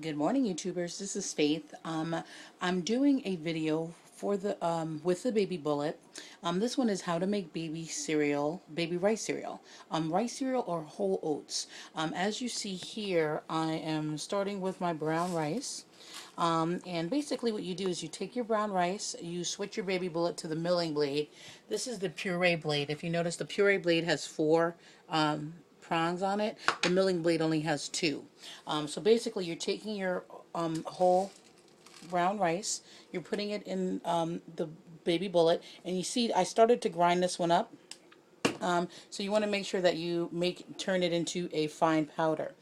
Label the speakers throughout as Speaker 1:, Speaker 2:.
Speaker 1: Good morning, YouTubers. This is Faith. I'm doing a video for the with the baby bullet. This one is how to make baby cereal, baby rice cereal. Rice cereal or whole oats. As you see here, I am starting with my brown rice. And basically what you do is you take your brown rice, you switch your baby bullet to the milling blade. This is the puree blade. If you notice, the puree blade has four prongs on it. The milling blade only has two. So basically you're taking your whole brown rice, you're putting it in the baby bullet, and you see I started to grind this one up. So you want to make sure that you turn it into a fine powder.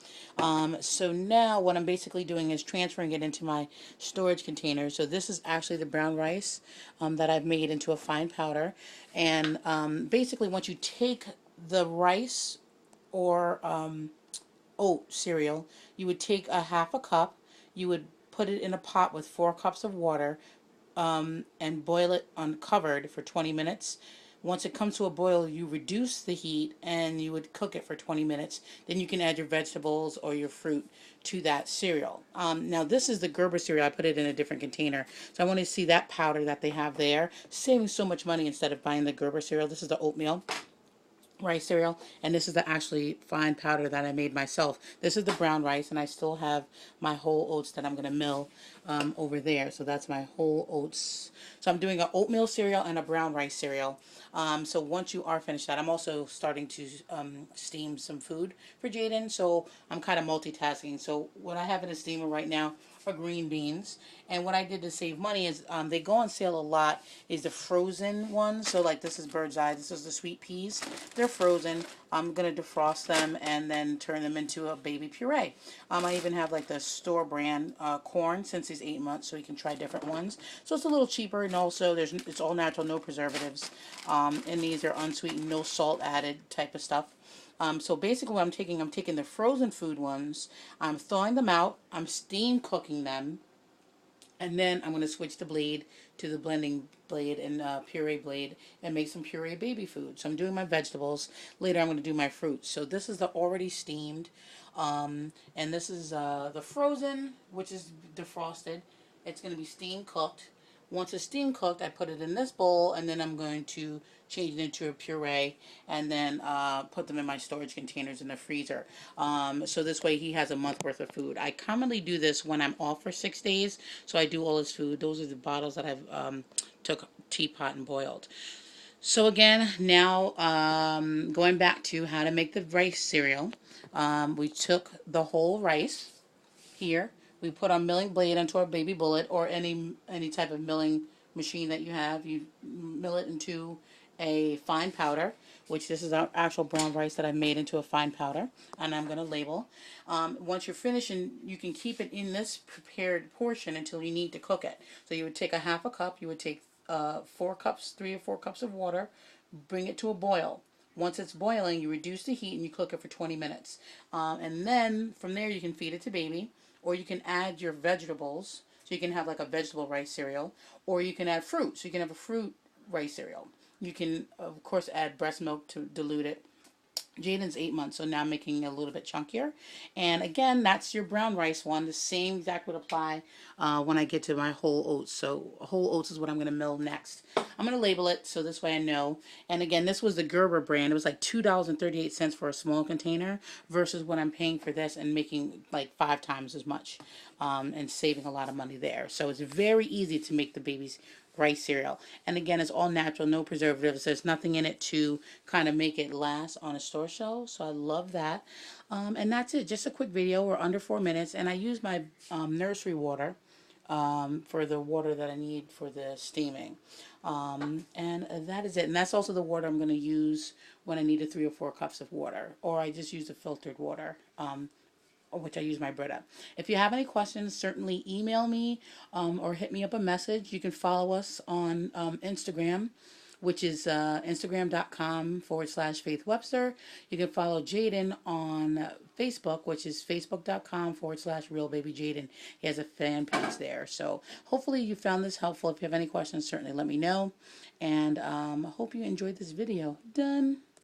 Speaker 1: So now what I'm basically doing is transferring it into my storage container. So this is actually the brown rice that I've made into a fine powder. And basically once you take the rice or oat cereal, you would take a half a cup, you would put it in a pot with 4 cups of water, and boil it uncovered for 20 minutes. Once it comes to a boil, you reduce the heat and you would cook it for 20 minutes. Then you can add your vegetables or your fruit to that cereal. Now this is the Gerber cereal. I put it in a different container. So I want to see that powder that they have there. Saving so much money instead of buying the Gerber cereal. This is the oatmeal rice cereal, and this is the actually fine powder that I made myself. This is the brown rice, and I still have my whole oats that I'm going to mill over there. So that's my whole oats. So I'm doing an oatmeal cereal and a brown rice cereal. So once you are finished that, I'm also starting to steam some food for Jaden. So I'm kind of multitasking. So what I have in the steamer right now are green beans. And what I did to save money is they go on sale a lot is the frozen ones. So like this is bird's eye. This is the sweet peas. They're frozen. I'm going to defrost them and then turn them into a baby puree. I even have like the store brand corn since he's 8 months, so he can try different ones. So it's a little cheaper, and also it's all natural, no preservatives. And these are unsweetened, no salt added type of stuff. So basically what I'm taking the frozen food ones, I'm thawing them out, I'm steam cooking them, and then I'm going to switch the blade to the blending blade and puree blade and make some puree baby food. So I'm doing my vegetables. Later I'm going to do my fruits. So this is the already steamed. And this is the frozen, which is defrosted. It's going to be steam cooked. Once it's steam cooked, I put it in this bowl, and then I'm going to change it into a puree, and then put them in my storage containers in the freezer. So this way he has a month worth of food. I commonly do this when I'm off for 6 days, so I do all his food. Those are the bottles that I've took teapot and boiled. So again, now going back to how to make the rice cereal. We took the whole rice here. We put our milling blade onto our baby bullet, or any type of milling machine that you have. You mill it into a fine powder, which this is our actual brown rice that I made into a fine powder, and I'm going to label. Once you're finished, and you can keep it in this prepared portion until you need to cook it. So you would take a half a cup, you would take 4 cups, 3 or 4 cups of water, bring it to a boil. Once it's boiling, you reduce the heat and you cook it for 20 minutes. And then from there you can feed it to baby, or you can add your vegetables. So you can have like a vegetable rice cereal, or you can add fruit. So you can have a fruit rice cereal. You can, of course, add breast milk to dilute it. Jaden's 8 months, so now I'm making it a little bit chunkier. And again, that's your brown rice one. The same exact would apply when I get to my whole oats. So whole oats is what I'm going to mill next. I'm going to label it so this way I know. And again, this was the Gerber brand. It was like $2.38 for a small container versus what I'm paying for this and making like 5 times as much and saving a lot of money there. So it's very easy to make the baby's rice cereal. And again, it's all natural, no preservatives. There's nothing in it to kind of make it last on a store shelf. So I love that. And that's it. Just a quick video. We're under 4 minutes. And I use my nursery water for the water that I need for the steaming. And that is it. And that's also the water I'm going to use when I need 3 or 4 cups of water. Or I just use the filtered water. Which I use my Brita. If you have any questions, certainly email me or hit me up a message. You can follow us on Instagram, which is instagram.com/Faith Webster. You can follow Jaden on Facebook, which is facebook.com/Real Baby Jaden. He has a fan page there. So hopefully you found this helpful. If you have any questions, certainly let me know. And I hope you enjoyed this video. Done.